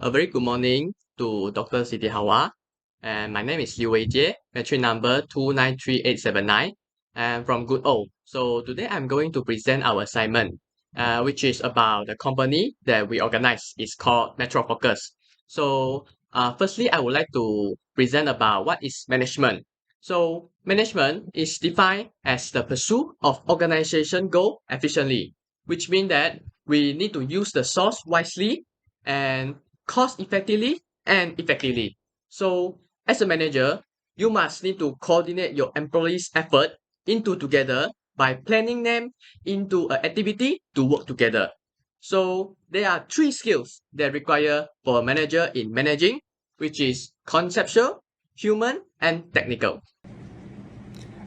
A very good morning to Dr. Siti Hawa. And my name is Liu Weijie, battery number 2938879, and from Good Old. So today I'm going to present our assignment, which is about the company that we organize. It's called Metro Focus. So firstly, I would like to present about what is management. So management is defined as the pursuit of organization goal efficiently, which means that we need to use the source wisely and cost effectively and effectively. So as a manager, you must need to coordinate your employees' effort into together by planning them into an activity to work together. So there are three skills that require for a manager in managing, which is conceptual, human, and technical.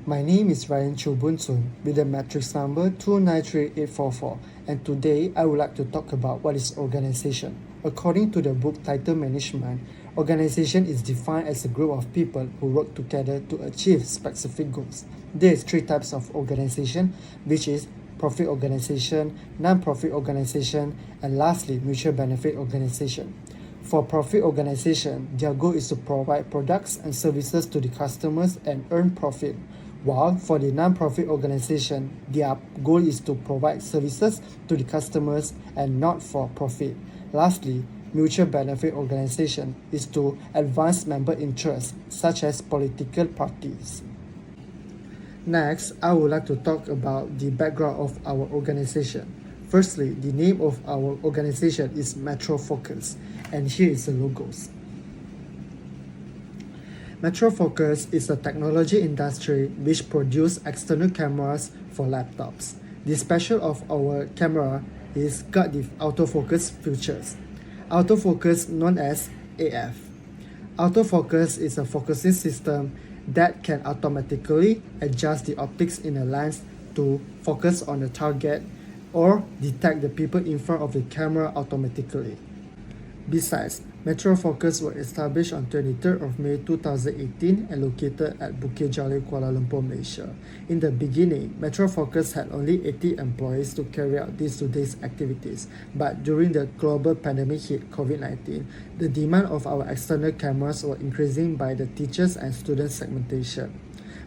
My name is Ryan Chu Boon Soon with the matrix number 2938844, and today I would like to talk about what is organization. According to the book title Management, organization is defined as a group of people who work together to achieve specific goals. There is three types of organization, which is profit organization, non-profit organization, and lastly mutual benefit organization. For profit organization, their goal is to provide products and services to the customers and earn profit. While for the non-profit organization, their goal is to provide services to the customers and not for profit. Lastly, mutual benefit organization is to advance member interests, such as political parties. Next, I would like to talk about the background of our organization. Firstly, the name of our organization is Metro Focus, and here is the logos. Metro Focus is a technology industry which produces external cameras for laptops. The special of our camera is got the autofocus features. Autofocus known as AF. Autofocus is a focusing system that can automatically adjust the optics in a lens to focus on the target or detect the people in front of the camera automatically. Besides, Metro Focus was established on 23rd of May 2018 and located at Bukit Jalil, Kuala Lumpur, Malaysia. In the beginning, Metro Focus had only 80 employees to carry out these today's activities, but during the global pandemic hit COVID-19, the demand of our external cameras was increasing by the teachers and student segmentation.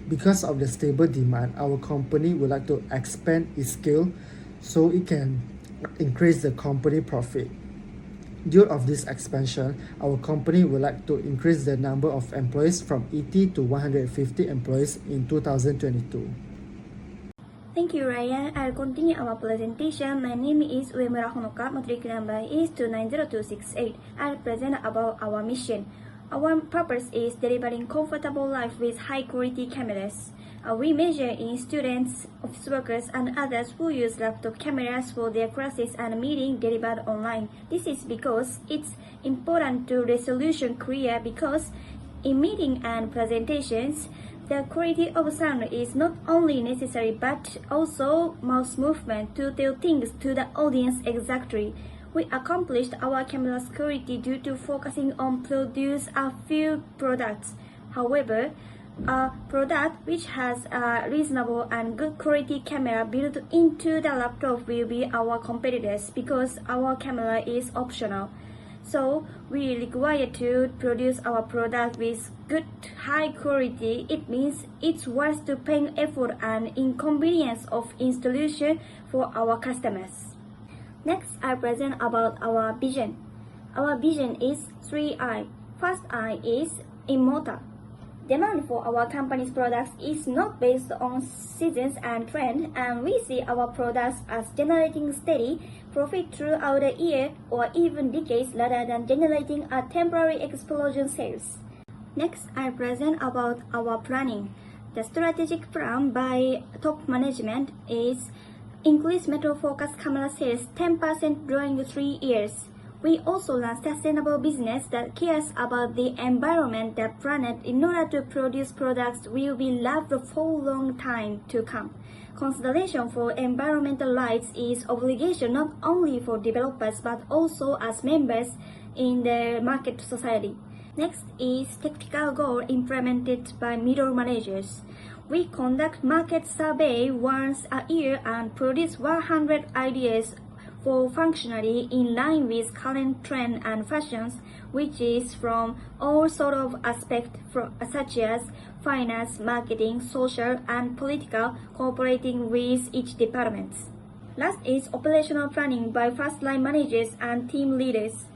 Because of the stable demand, our company would like to expand its scale so it can increase the company profit. Due of this expansion, our company would like to increase the number of employees from 80 to 150 employees in 2022. Thank you, Ryan. I'll continue our presentation. My name is Uemura Honoka. Matric number is 290268. I'll present about our mission. Our purpose is delivering comfortable life with high-quality cameras. We measure in students, office workers, and others who use laptop cameras for their classes and meeting delivered online. This is because it's important to resolution clear because in meeting and presentations, the quality of sound is not only necessary but also mouse movement to tell things to the audience exactly. We accomplished our camera's quality due to focusing on produce a few products. However, a product which has a reasonable and good quality camera built into the laptop will be our competitors because our camera is optional. So we require to produce our product with good high quality. It means it's worth to paying effort and inconvenience of installation for our customers. Next, I present about our vision. Our vision is 3I. First I is immortal. Demand for our company's products is not based on seasons and trends, and we see our products as generating steady profit throughout the year or even decades rather than generating a temporary explosion sales. Next, I present about our planning. The strategic plan by top management is increase Metro Focus camera sales 10% during 3 years. We also run sustainable business that cares about the environment, the planet, in order to produce products will be loved for a long time to come. Consideration for environmental rights is obligation not only for developers but also as members in the market society. Next is tactical goal implemented by middle managers. We conduct market survey once a year and produce 100 ideas for functionally in line with current trend and fashions, which is from all sort of aspects such as finance, marketing, social, and political, cooperating with each department. Last is operational planning by first-line managers and team leaders.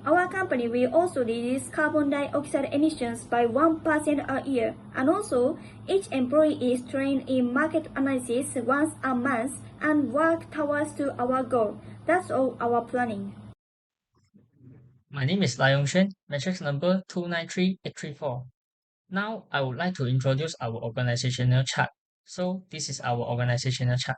Our company will also reduce carbon dioxide emissions by 1% a year, and also each employee is trained in market analysis once a month and work towards to our goal. That's all our planning. My name is Lai Yongxuan, matrix number 293-834. Now, I would like to introduce our organizational chart. So, this is our organizational chart.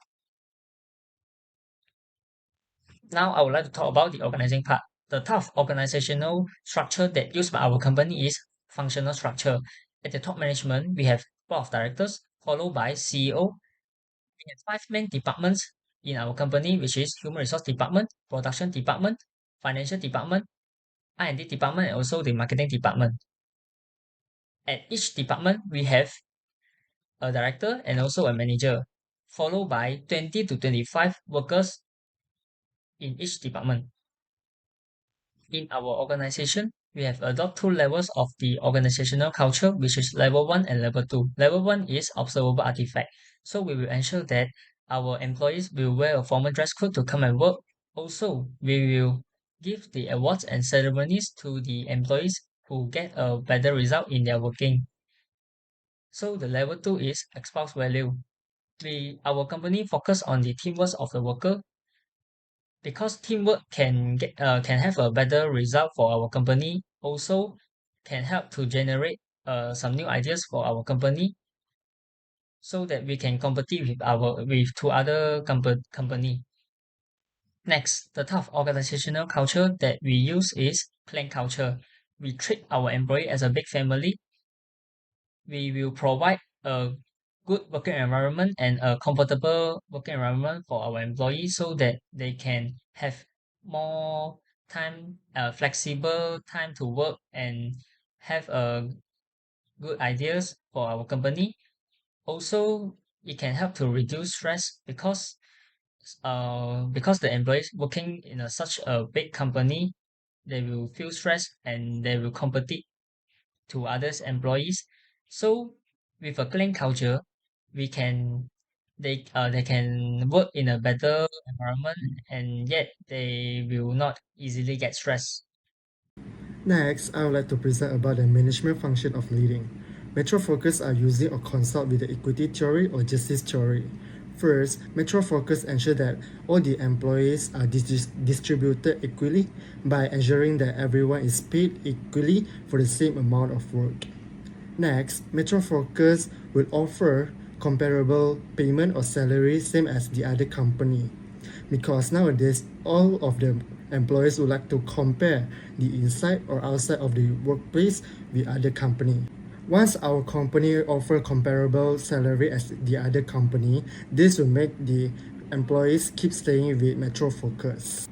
Now, I would like to talk about the organizing part. The type of organizational structure that used by our company is functional structure. At the top management, we have board of directors, followed by CEO. We have 5 main departments in our company, which is human resource department, production department, financial department, R&D department, and also the marketing department. At each department, we have a director and also a manager, followed by 20 to 25 workers in each department. In our organization, we have adopted 2 levels of the organizational culture, which is level 1 and level 2. Level 1 is observable artifact. So we will ensure that our employees will wear a formal dress code to come and work. Also, we will give the awards and ceremonies to the employees who get a better result in their working. So the level 2 is espouse value. Our company focus on the teamwork of the worker because teamwork can have a better result for our company. Also, can help to generate some new ideas for our company, so that we can compete with 2 other company. Next, the type of organizational culture that we use is clan culture. We treat our employee as a big family. We will provide a good working environment and a comfortable working environment for our employees so that they can have more time, flexible time to work and have good ideas for our company. Also, it can help to reduce stress because the employees working in such a big company, they will feel stressed and they will compete to others employees. So with a clean culture, we can they can work in a better environment and yet they will not easily get stressed. Next, I would like to present about the management function of leading. Metro Focus are using or consult with the equity theory or justice theory. First, Metro Focus ensure that all the employees are distributed equally by ensuring that everyone is paid equally for the same amount of work. Next, Metro Focus will offer comparable payment or salary same as the other company, because nowadays all of the employees would like to compare the inside or outside of the workplace with other company. Once our company offer comparable salary as the other company, this will make the employees keep staying with Metro Focus.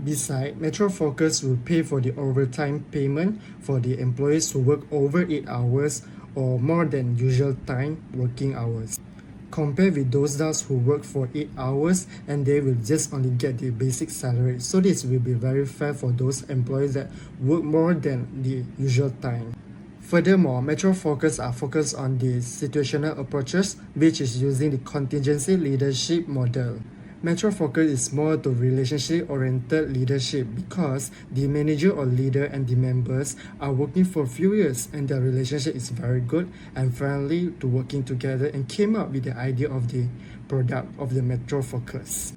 Besides, Metro Focus will pay for the overtime payment for the employees who work over 8 hours or more than usual time working hours. Compare with those who work for 8 hours and they will just only get the basic salary. So this will be very fair for those employees that work more than the usual time. Furthermore, Metro Focus are focused on the situational approaches, which is using the contingency leadership model. Metro Focus is more to relationship-oriented leadership because the manager or leader and the members are working for a few years and their relationship is very good and friendly to working together and came up with the idea of the product of the Metro Focus.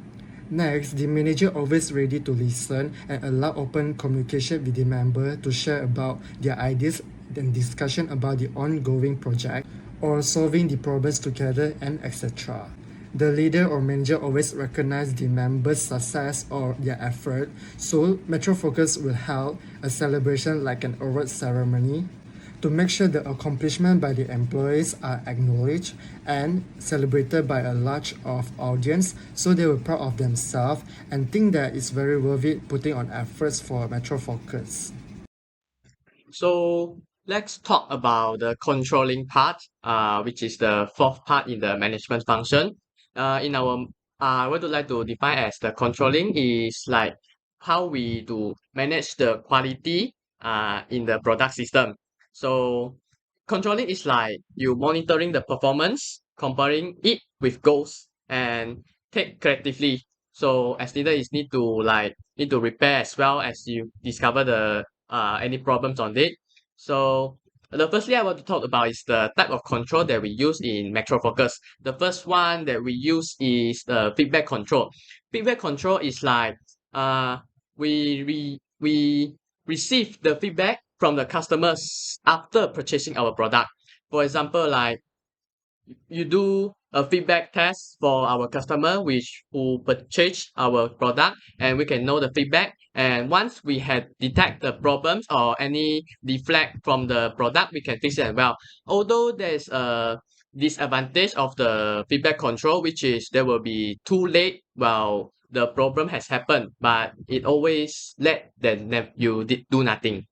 Next, the manager always ready to listen and allow open communication with the member to share about their ideas and discussion about the ongoing project or solving the problems together and etc. The leader or manager always recognize the members' success or their effort, so Metro Focus will hold a celebration like an award ceremony to make sure the accomplishment by the employees are acknowledged and celebrated by a large of audience, so they were proud of themselves and think that it's very worth it putting on efforts for Metro Focus. So let's talk about the controlling part, which is the fourth part in the management function. In our I would like to define as the controlling is like how we do manage the quality in the product system. So controlling is like you monitoring the performance, comparing it with goals and take creatively. So as leader is need to repair as well as you discover the any problems on it. So the firstly I want to talk about is the type of control that we use in Metro Focus. The first one that we use is the feedback control. Feedback control is like uh we receive the feedback from the customers after purchasing our product. For example, like you do a feedback test for our customer which who purchase our product and we can know the feedback, and once we had detect the problems or any defect from the product we can fix it as well. Although there's a disadvantage of the feedback control, which is there will be too late while the problem has happened, but it always let that you did do nothing.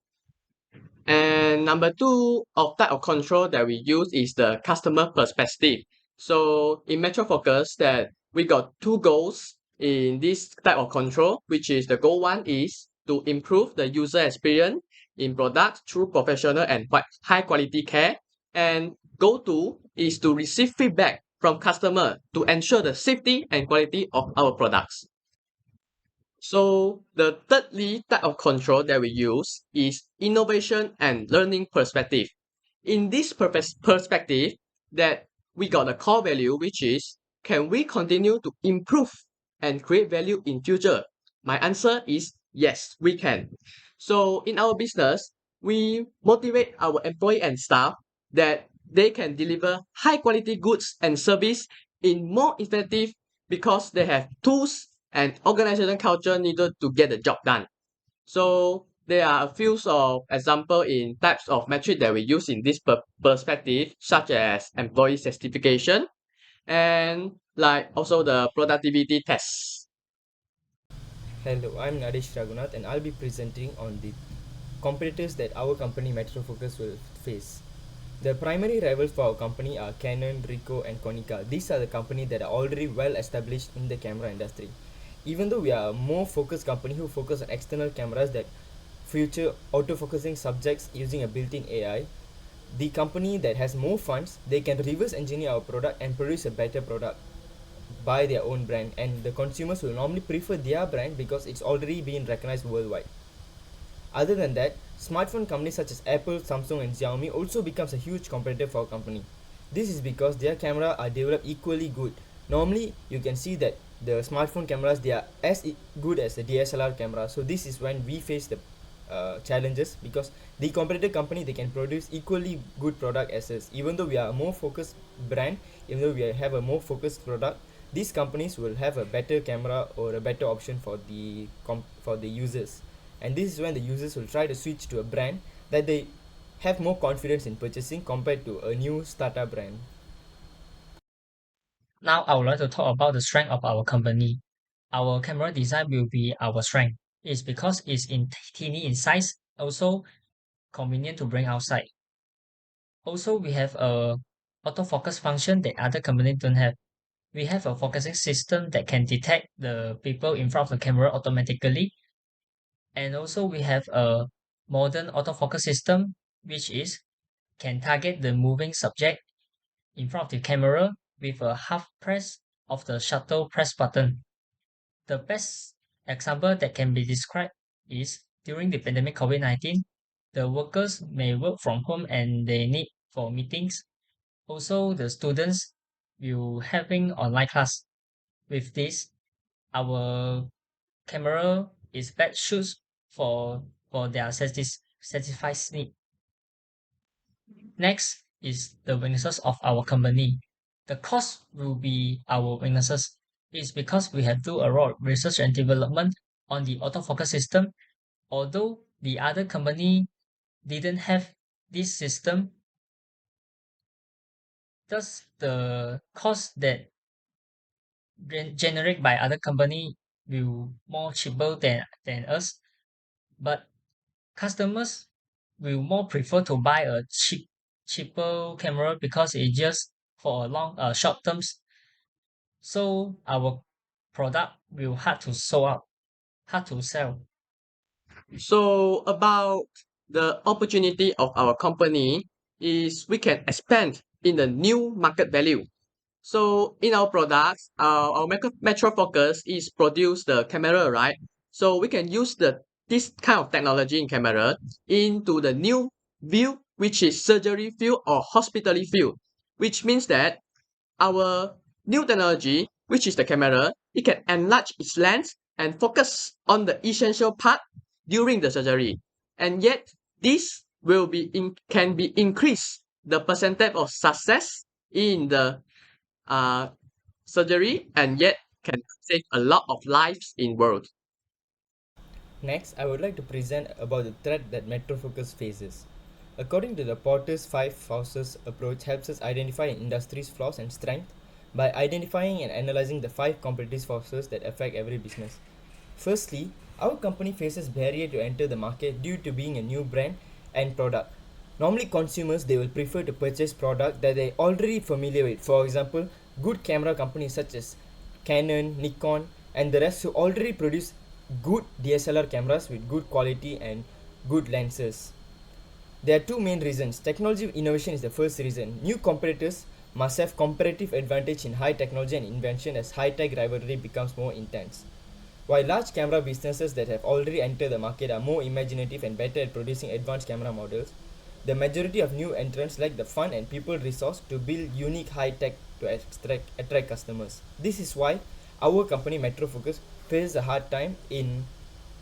And number two of type of control that we use is the customer perspective. So in Metro Focus that we got two goals in this type of control, which is the goal one is to improve the user experience in products through professional and high quality care. And goal two is to receive feedback from customer to ensure the safety and quality of our products. So the thirdly type of control that we use is innovation and learning perspective. In this perspective, that we got a core value, which is can we continue to improve and create value in future? My answer is yes, we can. So in our business, we motivate our employee and staff that they can deliver high quality goods and service in more effective because they have tools and organizational culture needed to get the job done. So there are a few of example in types of metric that we use in this perspective, such as employee certification and like also the productivity tests. Hello, I'm Nadesh Raghunath and I'll be presenting on the competitors that our company Metro Focus will face. The primary rivals for our company are Canon, Ricoh and Konica. These are the companies that are already well established in the camera industry. Even though we are a more focused company who focus on external cameras that future autofocusing subjects using a built-in AI, the company that has more funds, they can reverse engineer our product and produce a better product by their own brand, and the consumers will normally prefer their brand because it's already been recognized worldwide. Other than that, smartphone companies such as Apple, Samsung and Xiaomi also becomes a huge competitor for our company. This is because their camera are developed equally good. Normally you can see that the smartphone cameras, they are as good as the DSLR camera. So this is when we face the challenges, because the competitor company, they can produce equally good product as us. Even though we are a more focused brand, even though we have a more focused product, these companies will have a better camera or a better option for the users. And this is when the users will try to switch to a brand that they have more confidence in purchasing compared to a new startup brand. Now I would like to talk about the strength of our company. Our camera design will be our strength. It's because it's teeny in size, also convenient to bring outside. Also, we have a autofocus function that other companies don't have. We have a focusing system that can detect the people in front of the camera automatically. And also we have a modern autofocus system, which is can target the moving subject in front of the camera with a half press of the shutter press button. The best example that can be described is during the pandemic COVID-19, the workers may work from home and they need for meetings. Also, the students will having online class. With this, our camera is best shoots for their satisfied need. Next is the weaknesses of our company. The cost will be our weaknesses. It's because we have do a lot of research and development on the autofocus system. Although the other company didn't have this system, thus the cost that generated by other company will more cheaper than us. But customers will more prefer to buy a cheaper camera because it's just for a long short terms. So our product will hard to sold out, hard to sell. So about the opportunity of our company is we can expand in the new market value. So in our products, our metro focus is produce the camera, right? So we can use this kind of technology in camera into the new field, which is surgery field or hospitality field, which means that our new technology, which is the camera, it can enlarge its lens and focus on the essential part during the surgery. And yet, this can be increased the percentage of success in the uh, surgery, and yet can save a lot of lives in world. Next, I would like to present about the threat that MetroFocus faces. According to the Porter's 5 forces approach helps us identify an industry's flaws and strengths by identifying and analyzing the 5 competitive forces that affect every business. Firstly, our company faces barrier to enter the market due to being a new brand and product. Normally consumers they will prefer to purchase product that they already familiar with. For example, good camera companies such as Canon, Nikon and the rest who already produce good DSLR cameras with good quality and good lenses. There are two main reasons. Technology innovation is the first reason. New competitors must have comparative advantage in high technology and invention as high-tech rivalry becomes more intense. While large camera businesses that have already entered the market are more imaginative and better at producing advanced camera models, the majority of new entrants lack the fund and people resource to build unique high-tech to attract customers. This is why our company MetroFocus faces a hard time in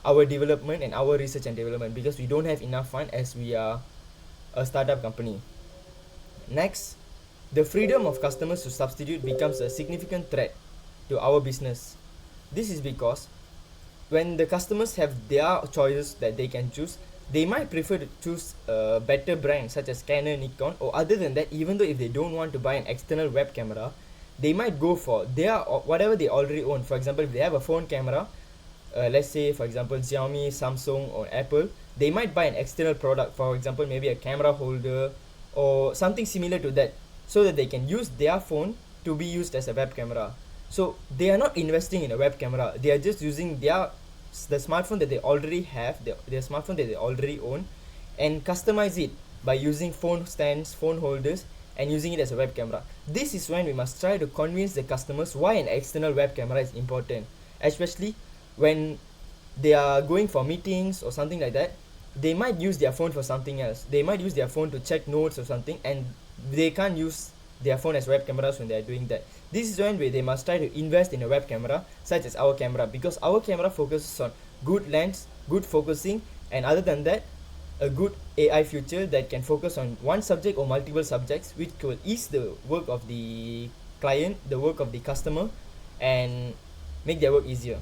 our development and our research and development because we don't have enough fund as we are a startup company. Next, the freedom of customers to substitute becomes a significant threat to our business. This is because when the customers have their choices that they can choose, they might prefer to choose a better brand such as Canon, Nikon, or other than that, even though if they don't want to buy an external web camera, they might go for their whatever they already own. For example, if they have a phone camera, let's say for example Xiaomi, Samsung or Apple, they might buy an external product, for example maybe a camera holder or something similar to that, so that they can use their phone to be used as a web camera. So they are not investing in a web camera, they are just using the smartphone that they already have, their smartphone that they already own, and customize it by using phone stands, phone holders, and using it as a web camera. This is when we must try to convince the customers why an external web camera is important, especially when they are going for meetings or something like that. They might use their phone for something else. They might use their phone to check notes or something, and they can't use their phone as web cameras when they are doing that. This is when they must try to invest in a web camera such as our camera, because our camera focuses on good lens, good focusing, and other than that, a good AI feature that can focus on one subject or multiple subjects, which will ease the work of the client, the work of the customer, and make their work easier.